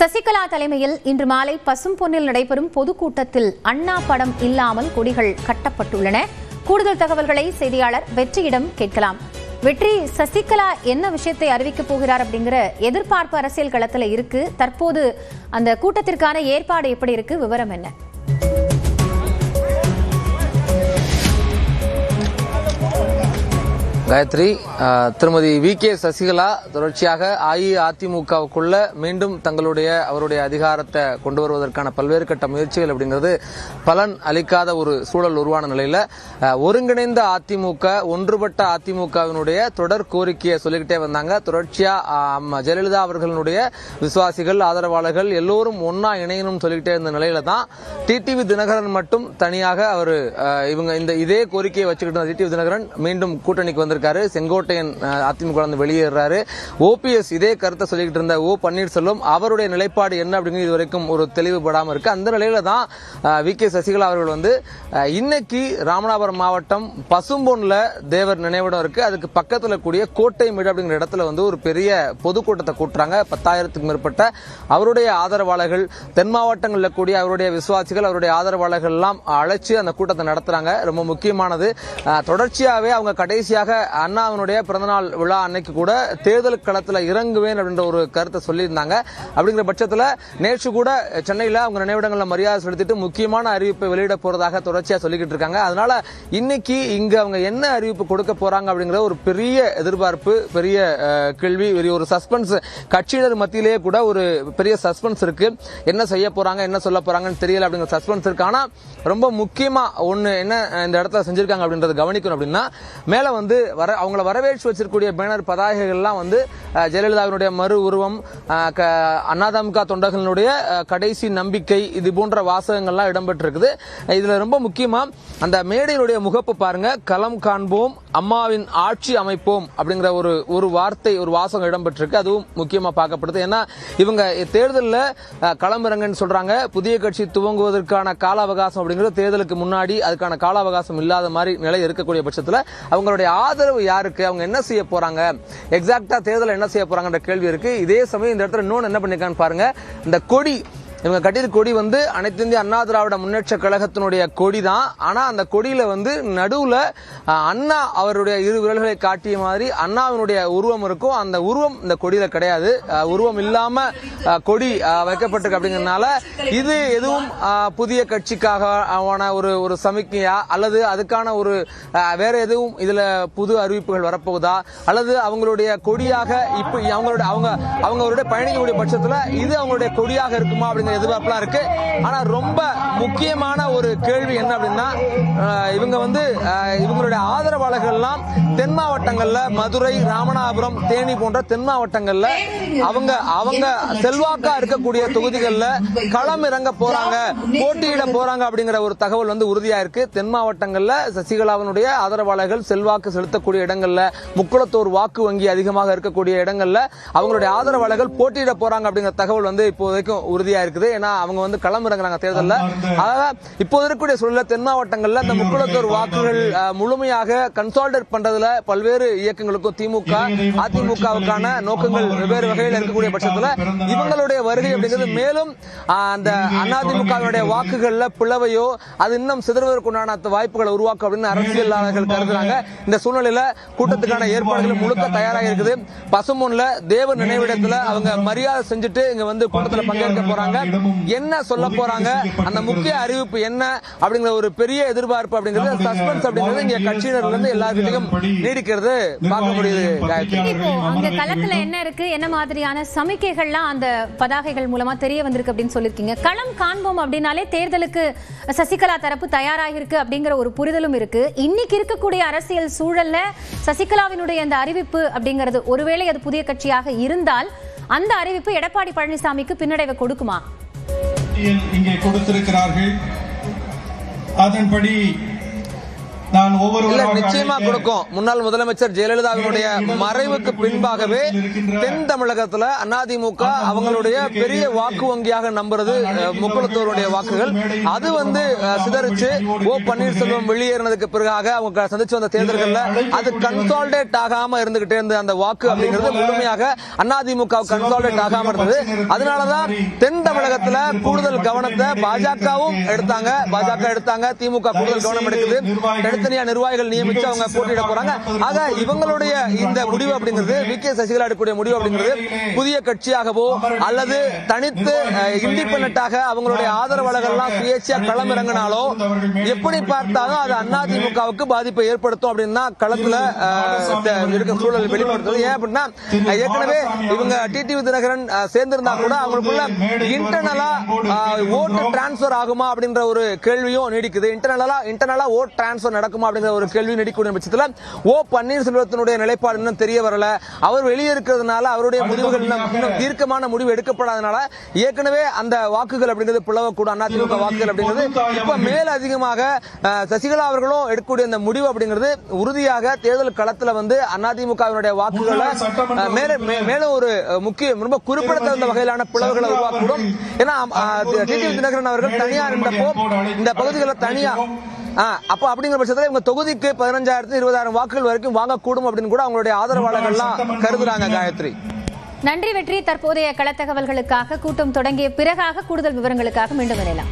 சசிகலா தலைமையில் இன்று மாலை பசும்பொன்னில் நடைபெறும் பொதுக்கூட்டத்தில் அண்ணா படம் இல்லாமல் கொடிகள் கட்டப்பட்டுள்ளன. கூடுதல் தகவல்களை செய்தியாளர் வெற்றியிடம் கேட்கலாம். வெற்றி, சசிகலா என்ன விஷயத்தை அறிவிக்கப் போகிறார் அப்படிங்கிற எதிர்பார்ப்பு அரசியல் களத்தில் இருக்கு. தற்போது அந்த கூட்டத்திற்கான ஏற்பாடு எப்படி இருக்கு, விவரம் என்ன? காயத்ரி, திருமதி வி.கே. சசிகலா தொடர்ச்சியாக அஇஅதிமுகவுக்குள்ள மீண்டும் அவருடைய அதிகாரத்தை கொண்டு வருவதற்கான பல்வேறு கட்ட முயற்சிகள் அப்படிங்கிறது பலன் அளிக்காத ஒரு சூழல் உருவான நிலையில ஒருங்கிணைந்த அதிமுக, ஒன்றுபட்ட அதிமுகவினுடைய தொடர் கோரிக்கையை சொல்லிக்கிட்டே வந்தாங்க. தொடர்ச்சியா ஜெயலலிதா அவர்களுடைய விசுவாசிகள், ஆதரவாளர்கள் எல்லோரும் ஒன்னா இணையணும் சொல்லிக்கிட்டே இருந்த நிலையில தான் டிடிவி தினகரன் மட்டும் தனியாக அவர் இதே கோரிக்கையை வச்சுக்கிட்டு டிடிவி தினகரன் மீண்டும் கூட்டணிக்கு வந்திருக்காரு. செங்கோட்டையன் அதிமுக வெளியேறாரு. ஓபிஎஸ் இதே கருத்தை சொல்லிக்கிட்டு இருந்த ஓ பன்னீர்செல்வம் அவருடைய நிலைப்பாடு என்ன அப்படிங்கிறது இதுவரைக்கும் ஒரு தெளிவுபடாம இருக்கு. அந்த நிலையில தான் வி.கே. சசிகலா அவர்கள் இன்னைக்கு ராமநாதபுரம் மாவட்டம் பசும்பொன்ல தேவர் நினைவிடம் இருக்கு. அதுக்கு பக்கத்துல கூடிய கோட்டைமேடு அப்படிங்கிற இடத்துல ஒரு பெரிய பொதுக்கூட்டத்தை கூட்டுறாங்க. 10,000க்கும் மேற்பட்ட அவருடைய ஆதரவாளர்கள், தென் மாவட்டங்களில் கூடிய அவருடைய விசுவாசிகள், அவருடைய ஆதரவாளர்கள் எல்லாம் அழைச்சு அந்த கூட்டத்தை நடத்துறாங்க. ரொம்ப முக்கியமானது, தொடர்ச்சியாவே அவங்க கடைசியாக அண்ணாவினுடைய பிறந்தநாள் விழா அன்னைக்கு கூட தேர்தல் களத்தில் இறங்குவேன் அப்படின்ற ஒரு கருத்தை சொல்லியிருந்தாங்க. அப்படிங்கிற பட்சத்தில் நேற்று கூட சென்னையில் அவங்க நினைவிடங்களில் மரியாதை செலுத்திட்டு முக்கியமான அறிவிப்பை வெளியிட போறதாக தொடர்ச்சியா சொல்லிக்கிட்டு இருக்காங்க. அதனால இன்னைக்கு இங்க அவங்க என்ன அறிவிப்பு கொடுக்க போறாங்க அப்படிங்கிற ஒரு பெரிய எதிர்பார்ப்பு, பெரிய கேள்வி, ஒரு சஸ்பென்ஸ் கட்சியினர் மத்தியிலேயே கூட ஒரு பெரிய சஸ்பென்ஸ் இருக்கு. என்ன செய்ய போறாங்க, என்ன சொல்ல போறாங்கன்னு தெரியல அப்படிங்கிற சஸ்பென்ஸ் இருக்கு. ஆனா ரொம்ப முக்கியமா ஒண்ணு என்ன இந்த இடத்துல செஞ்சிருக்காங்க அப்படின்றத கவனிக்கணும். அப்படின்னா மேல அவங்கள வரவேற்று வச்சிருக்கக்கூடிய பேனர் பதாகைகள்லாம் ஜெயலலிதாவினுடைய மறு உருவம், அதிமுக தொண்டர்களுடைய கடைசி நம்பிக்கை, இது போன்ற வாசகங்கள்லாம் இடம்பெற்றிருக்குது. இதுல ரொம்ப முக்கியமா அந்த மேடையினுடைய முகப்பு பாருங்க, களம் காண்போம், அம்மாவின் ஆட்சி அமைப்போம் அப்படிங்கிற ஒரு வார்த்தை, ஒரு வாசகம் இடம்பெற்றிருக்கு. அதுவும் முக்கியமா பார்க்கப்படுது. ஏன்னா இவங்க தேர்தலில் களமிறங்கன்னு சொல்றாங்க. புதிய கட்சி துவங்குவதற்கான கால அவகாசம் அப்படிங்கிறது தேர்தலுக்கு முன்னாடி அதுக்கான கால அவகாசம் இல்லாத மாதிரி நிலை இருக்கக்கூடிய பட்சத்தில் அவங்களுடைய ஆதரவு யாருக்கு, அவங்க என்ன செய்ய போறாங்க, எக்ஸாக்டா தேர்தல் என்ன செய்ய போறாங்கன்ற கேள்வி இருக்கு. இதே சமயம் இந்த இடத்துல இன்னொன்னு என்ன பண்ணிருக்கான்னு பாருங்க, இந்த கொடி, இவங்க கட்டிய கொடி அனைத்து இந்திய அண்ணா திராவிட முன்னேற்ற கழகத்தினுடைய கொடி தான். ஆனா அந்த கொடியில நடுவுல அண்ணா அவருடைய இரு விரல்களை காட்டிய மாதிரி அண்ணாவினுடைய உருவம் இருக்கும். அந்த உருவம் இந்த கொடியில கிடையாது. உருவம் இல்லாம கொடி வைக்கப்பட்டிருக்கு. அப்படிங்கறதுனால இது எதுவும் புதிய கட்சிக்காக ஒரு சமிக்கையா அல்லது அதுக்கான ஒரு வேற எதுவும் இதுல புது அறிவிப்புகள் வரப்போகுதா, அல்லது அவங்களுடைய கொடியாக இப்ப அவங்களுடைய பயணிக்கக்கூடிய பட்சத்துல இது அவங்களுடைய கொடியாக இருக்குமா அப்படிங்கிற எதிர்பார்ப்புலாம் இருக்கு. ஆனா ரொம்ப முக்கியமான ஒரு கேள்வி என்ன அப்படின்னா, இவங்களுடைய ஆதரவாளர்கள் எல்லாம் தென் மாவட்டங்கள்ல, மதுரை, ராமநாதபுரம், தேனி போன்ற தென் மாவட்டங்கள்ல அவங்க செல்வாக்கா இருக்கக்கூடிய தொகுதிகள்ல களம் இறங்க போறாங்க, போட்டியிட போறாங்க அப்படிங்கிற ஒரு தகவல் உறுதியா இருக்கு. தென் மாவட்டங்கள்ல சசிகலாவினுடைய ஆதரவாளர்கள் செல்வாக்கு செலுத்தக்கூடிய இடங்கள்ல, முக்குளத்தோர் வாக்கு வங்கி அதிகமாக இருக்கக்கூடிய இடங்கள்ல அவங்களுடைய ஆதரவாளர்கள் போட்டியிட போறாங்க அப்படிங்கிற தகவல் இப்போதைக்கும் உறுதியா இருக்குது. ஏன்னா அவங்க களம் இறங்குறாங்க தேர்தலில். அதாவது இப்போது இருக்கக்கூடிய சூழல்ல தென் மாவட்டங்கள்ல இந்த முக்குளத்தோர் வாக்குகள் முழுமையாக கன்சாலிடேட் பண்றதுல பல்வேறு இயக்கங்களுக்கும் திமுக, அதிமுகவுக்கான நோக்கங்கள் வெவ்வேறு வகையில் இருக்கக்கூடிய பட்சத்தில் இவங்களுடைய வருகை அப்படிங்கிறது மேலும் அந்த அதிமுகவினுடைய வாக்குகள்ல பிளவையோ அது இன்னும் சிதறுவதற்குண்டான வாய்ப்புகளை உருவாக்கும் அப்படின்னு அரசியலாளர்கள் கருதுறாங்க. இந்த சூழ்நிலையில கூட்டத்துக்கான ஏற்பாடுகள் முழுக்க தயாராக இருக்குது. பசும்பொன்ல தேவர் நினைவிடத்துல அவங்க மரியாதை செஞ்சுட்டு இங்க கூட்டத்தில் பங்கேற்க போறாங்க. என்ன சொல்ல போறாங்க, அந்த முக்கிய அறிவிப்பு என்ன அப்படிங்கிற ஒரு பெரிய எதிர்பார்ப்பு அப்படிங்கிறது, சஸ்பென்ஸ் அப்படிங்கிறது இங்க கட்சியினர்ல இருந்து எல்லாருக்கிட்டையும் நீடிக்கிறது பார்க்க முடியுது. இப்போ அங்க களத்துல என்ன இருக்கு, என்ன மாதிரியான சமிக்கைகள்லாம் அந்த பதாகைகள் மூலமா தெரிய வந்திருக்கு அப்படின்னு சொல்லிருக்கீங்க. களம் காண்போம் அப்படின்னாலே தேர்தலுக்கு சசிகலா தரப்பு தயாராக இருக்கு அப்படிங்கிற ஒரு புரிதலும் இருக்கு. இன்னைக்கு இருக்கக்கூடிய அரசியல் சூழல்ல சசிகலாவினுடைய அந்த அறிவிப்பு அப்படிங்கிறது, ஒருவேளை அது புதிய கட்சியாக இருந்தால் அந்த அறிவிப்பு எடப்பாடி பழனிசாமிக்கு பின்னடைவை கொடுக்குமா? இங்கே கொடுத்திருக்கிறார்கள். அதன்படி நான் ஒவ்வொருவராக நிச்சயமா கொடுக்கும். முன்னாள் முதலமைச்சர் ஜெயலலிதாவினுடைய மறைவுக்கு பின்பாகவே தென் தமிழகத்துல அதிமுக அவங்களுடைய பெரிய வாக்கு வங்கியாக நம்புறது முக்குளத்தோருடைய வாக்குகள். அது சிதறிச்சு ஓ பன்னீர்செல்வம் வெளியேறினதுக்கு பிறகாக அவங்க சந்திச்சு வந்த தேர்தல்கள்ல அது கன்சாலிடேட் ஆகாம இருந்துகிட்டே இருந்த அந்த வாக்கு அப்படிங்கிறது முழுமையாக அதிமுக கன்சாலிடேட் ஆகாம இருந்தது. அதனாலதான் தென் தமிழகத்துல கூடுதல் கவனத்தை பாஜகவும் எடுத்தாங்க, திமுக கூடுதல் கவனம் எடுக்குது. தனித்தனியா நிர்வாகிகள் நியமிச்சு அவங்க போட்டியிட போறாங்க. ஆக இவங்களுடைய இந்த முடிவு அப்படிங்கிறது வி.கே. சசிகலா எடுக்கக்கூடிய முடிவு அப்படிங்கிறது புதிய கட்சியாகவோ அல்லது தனித்து இண்டிபெண்டன்டாக அவங்களுடைய ஆதரவாளர்கள்லாம் சுயேட்சையா களம் இறங்கினாலோ எப்படி பார்த்தாலும் அது அதிமுகவுக்கு பாதிப்பை ஏற்படுத்தும் அப்படின்னு களத்துல இருக்க சூழல் வெளிப்படுத்துது. ஏன் அப்படின்னா ஏற்கனவே இவங்க டிடிவி தினகரன் சேர்ந்திருந்தா கூட அவங்களுக்குள்ள இன்டர்னலா ஓட்டு டிரான்ஸ்பர் ஆகுமா அப்படின்ற ஒரு கேள்வியும் நீடிக்குது. இன்டர்னலா ஓட் டிரான்ஸ்பர் நடக்குமா அப்படிங்கிற ஒரு கேள்வி நீடிக்கூடிய பட்சத்தில் ஓ பன்னீர்செல்வத்தினுடைய நிலைப்பாடு இன்னும் தெரிய வரல. அவர் வெளியே இருக்கிறதுனால அவருடைய முடிவுகள் இன்னும் தீர்க்கமான முடிவு எடுக்கப்படாதனால ஏற்கனவே அந்த வாக்குகள் அப்படிங்கிறது பிளவக்கூடும் அதிமுக வாக்குகள் அப்படிங்கிறது இப்ப மேல் அதிகமாக சசிகலா அவர்களும் எடுக்கக்கூடிய இந்த முடிவு அப்படிங்கிறது உறுதியாக தேர்தல் களத்துல அதிமுகவினுடைய வாக்குகளை மேலும் ஒரு முக்கிய ரொம்ப குறிப்பிடத்தகுந்த வகையிலான பிளவுகளை உருவாக்கூடும். ஏன்னா டிடிவி தினகரன் அவர்கள் தனியா இருந்தப்போ இந்த பகுதிகளில் தனியா அப்ப அப்படிங்கிற பட்சத்தில் இவங்க தொகுதிக்கு 15,000-20,000 வாக்குகள் வரைக்கும் வாங்கக்கூடும் அப்படின்னு கூட அவங்களுடைய ஆதரவாளர்கள்லாம் கருதுறாங்க. காயத்ரி, நன்றி வெற்றி. தற்போதைய களத்தகவல்களுக்காக கூட்டம் தொடங்கிய பிறகாக கூடுதல் விவரங்களுக்காக மீண்டும் வரலாம்.